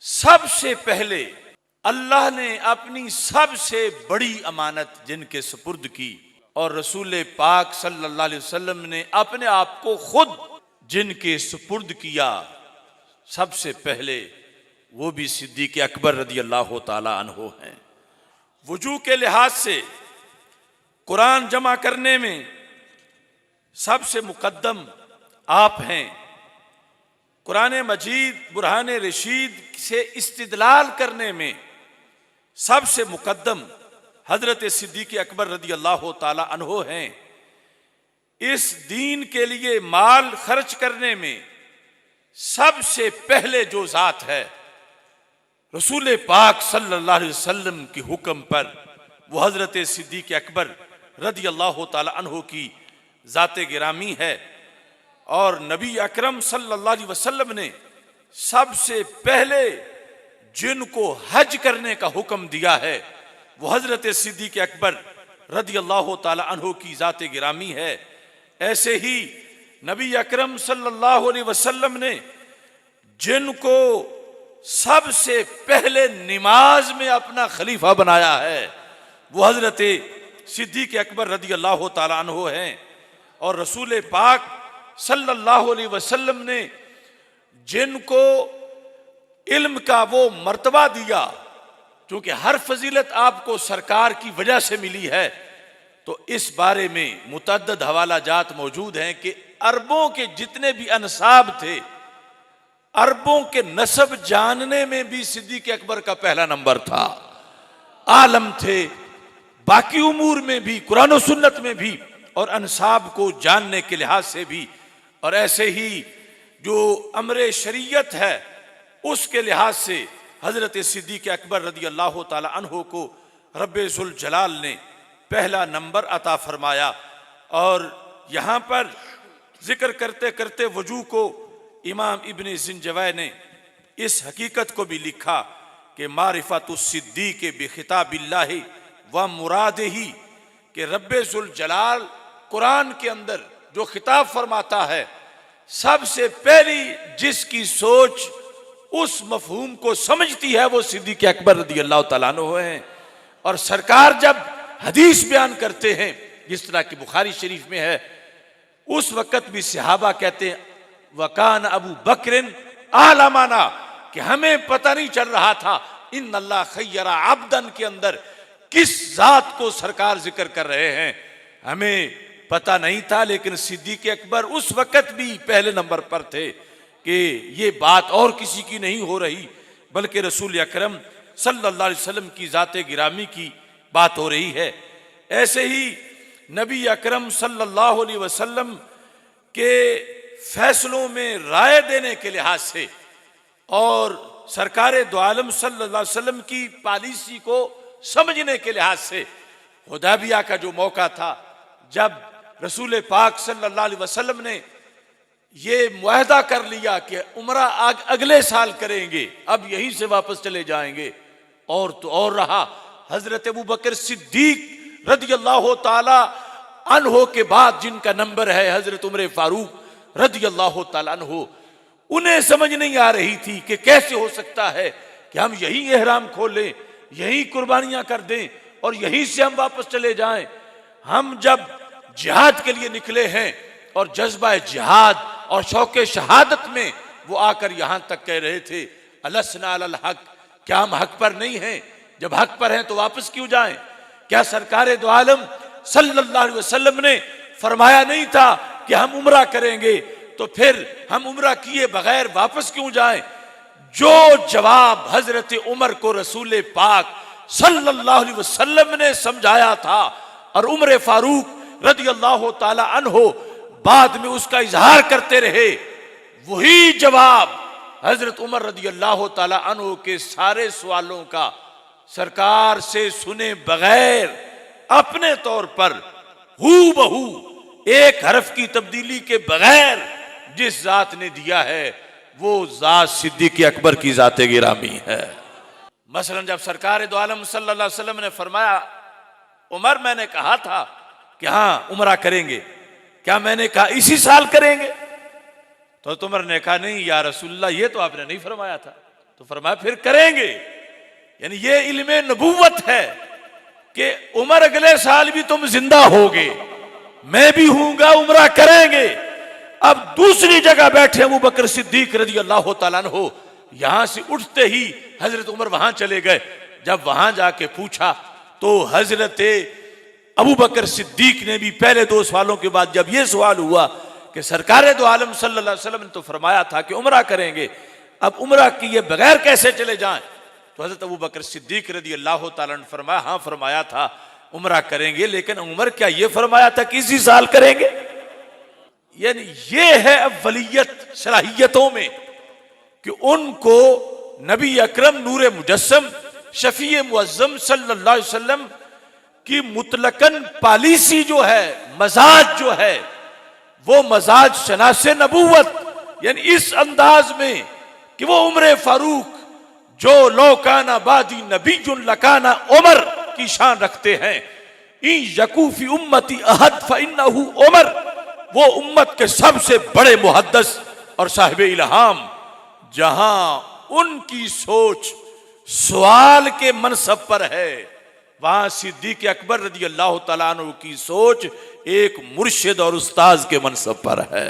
सबसे पहले अल्लाह ने अपनी सबसे बड़ी अमानत जिनके सुपुर्द की और रसूल पाक सल्लल्लाहु अलैहि वसल्लम ने अपने आप को खुद जिनके सुपुर्द किया, सबसे पहले वो भी सिद्दीक़ अकबर रदी अल्लाह ताला अन्हो हैं। वजू के लिहाज से कुरान जमा करने में सबसे मुकद्दम आप हैं। कुरान मजीद बुरहान रशीद से इस्तिदलाल करने में सबसे मुकद्दम हजरत सिद्दीक़ अकबर रदी अल्लाह ताला अन्हो हैं। इस दीन के लिए माल खर्च करने में सबसे पहले जो जात है रसूल पाक सल्लल्लाहु अलैहि वसल्लम के हुक्म पर वो हजरत सिद्दीक़ अकबर रदी अल्लाह ताला अन्हो की जाते गिरामी है। और नबी अकरम सल्लल्लाहु अलैहि वसल्लम ने सबसे पहले जिनको हज करने का हुक्म दिया है वो हजरत सिद्दीक़ अकबर रदी अल्लाह ताला अन्हो की जाते गिरामी है। ऐसे ही नबी अकरम सल्लल्लाहु अलैहि वसल्लम ने जिनको सबसे पहले नमाज में अपना खलीफा बनाया है वो हजरत सिद्दीक़ अकबर रदी अल्लाह ताला अन्हो हैं। और रसूल पाक सल्लल्लाहु अलैहि वसल्लम ने जिनको इल्म का वो मर्तबा दिया, क्योंकि हर फजीलत आपको सरकार की वजह से मिली है, तो इस बारे में मुतअद्दिद हवाला जात मौजूद हैं कि अरबों के जितने भी अनसाब थे, अरबों के नसब जानने में भी सिद्दीक़ अकबर का पहला नंबर था। आलम थे बाकी उमूर में भी, कुरान और सुन्नत में भी, और अनसाब को जानने के लिहाज से भी। और ऐसे ही जो अमरे शरीयत है उसके लिहाज से हजरत सिद्दीक़ अकबर रदी अल्लाह ताला अन्हो को रब्बे जुल जलाल ने पहला नंबर अता फरमाया। और यहाँ पर जिक्र करते करते वजू को इमाम इब्न ज़िंजवै ने इस हकीकत को भी लिखा कि मारिफतुस सिद्दीक़ बिखिताबिल्लाहि व मुरादिही, कि रब्बे जुल जलाल कुरान के अंदर जो खिताब फरमाता है, सबसे पहली जिसकी सोच उस मफहूम को समझती है वो सिद्दीक़ अकबर रदी अल्लाह ताला अन्हो हैं। और सरकार जब हदीस बयान करते हैं, जिस तरह की बुखारी शरीफ में है, उस वक़्त भी सहाबा कहते हैं वकान अबू बकरिन आलमाना, कि हमें पता नहीं चल रहा था इन अल्लाह खैरा अब्दन के अंदर किस जात को सरकार जिक्र कर रहे हैं, हमें पता नहीं था। लेकिन सिद्दीक़ अकबर उस वक़्त भी पहले नंबर पर थे कि ये बात और किसी की नहीं हो रही, बल्कि रसूल अकरम सल्लल्लाहु अलैहि वसल्लम की जाते गिरामी की बात हो रही है। ऐसे ही नबी अकरम सल्लल्लाहु अलैहि वसल्लम के फैसलों में राय देने के लिहाज से और सरकार दो आलम सल्लल्लाहु अलैहि वसल्लम की पॉलिसी को समझने के लिहाज से हुदैबिया का जो मौका था, जब रसूल पाक सल्लल्लाहु अलैहि वसल्लम ने ये मुआहदा कर लिया कि उम्रा अगले साल करेंगे, अब यहीं से वापस चले जाएंगे, और तो और रहा हजरत अबू बकर सिद्दीक रदी अल्लाह ताला अन्हो के बाद जिनका नंबर है हजरत उमर फारूक रदी अल्लाह ताला अन्हो, उन्हें समझ नहीं आ रही थी कि कैसे हो सकता है कि हम यहीं एहराम खोलें, यहीं कुर्बानियां कर दें और यहीं से हम वापस चले जाएं। हम जब जिहाद के लिए निकले हैं और जज्बा जिहाद और शौक़े शहादत में वो आकर यहां तक कह रहे थे अलसना अलल हक, क्या हम हक पर नहीं हैं? जब हक पर हैं तो वापस क्यों जाएं? क्या सरकार दो आलम सल्लल्लाहु अलैहि वसल्लम ने फरमाया नहीं था कि हम उम्रा करेंगे, तो फिर हम उम्रा किए बगैर वापस क्यों जाएं? जो जवाब हजरत उमर को रसूल पाक सल्लल्लाहु अलैहि वसल्लम ने समझाया था और उमर फारूक रदी अल्लाह ताला अन्हो बाद में उसका इजहार करते रहे, वही जवाब हजरत उमर रदी अल्लाह ताला अन्हो के सारे सवालों का सरकार से सुने बगैर अपने तौर पर हू बहू एक हरफ की तब्दीली के बगैर जिस जात ने दिया है वो जात सिद्दीक़ अकबर की जाते गिरामी है। मसलन जब सरकार दो आलम सल्लल्लाहु अलैहि वसल्लम ने फरमाया उमर मैंने कहा था कि हाँ उम्रा करेंगे, क्या मैंने कहा इसी साल करेंगे? तो उमर ने कहा नहीं या रसूलल्लाह ये तो आपने नहीं फरमाया था। तो फरमाया फिर करेंगे। यानी ये इल्मे नबूवत है कि उमर अगले साल भी तुम जिंदा होगे, मैं भी हूंगा, उम्रा करेंगे। अब दूसरी जगह बैठे अबू बकर सिद्दीक रज़ी अल्लाह तआला अन्हु, यहां से उठते ही हजरत उमर वहां चले गए। जब वहां जाके पूछा तो हजरत अबू बकर सिद्दीक ने भी पहले दो सवालों के बाद जब यह सवाल हुआ कि सरकार दो आलम सल्लल्लाहु अलैहि वसल्लम ने तो फरमाया था कि उम्रा करेंगे, अब उम्रा किए बगैर कैसे चले जाएं? तो हजरत अबू बकर सिद्दीक रज़ी अल्लाह तआला ने फरमाया, हाँ फरमाया था उम्रा करेंगे, लेकिन उमर क्या ये फरमाया था कि इसी साल करेंगे? यानी ये है अव्वलियत सलाहियतों में कि उनको नबी अकरम नूर मुजस्सम शफी मुअज्जम सल्लल्लाहु अलैहि वसल्लम की मुतलकन पॉलिसी जो है, मजाज जो है, वो मजाज शनासे नबूवत, यानी इस अंदाज में कि वो उम्र फारूक जो लौकाना बादी नबीजुन लकाना उमर की शान रखते हैं। इन यकूफी उम्मती अहद फइन्नहु उमर, वो उम्मत के सबसे बड़े मुहद्दिस और साहिब इल्हाम, जहां उनकी सोच सवाल के मनसब पर है, वहां सिद्दीक अकबर रज़ी अल्लाह तआला अन्हु की सोच एक मुर्शिद और उस्ताज के मनसब पर है।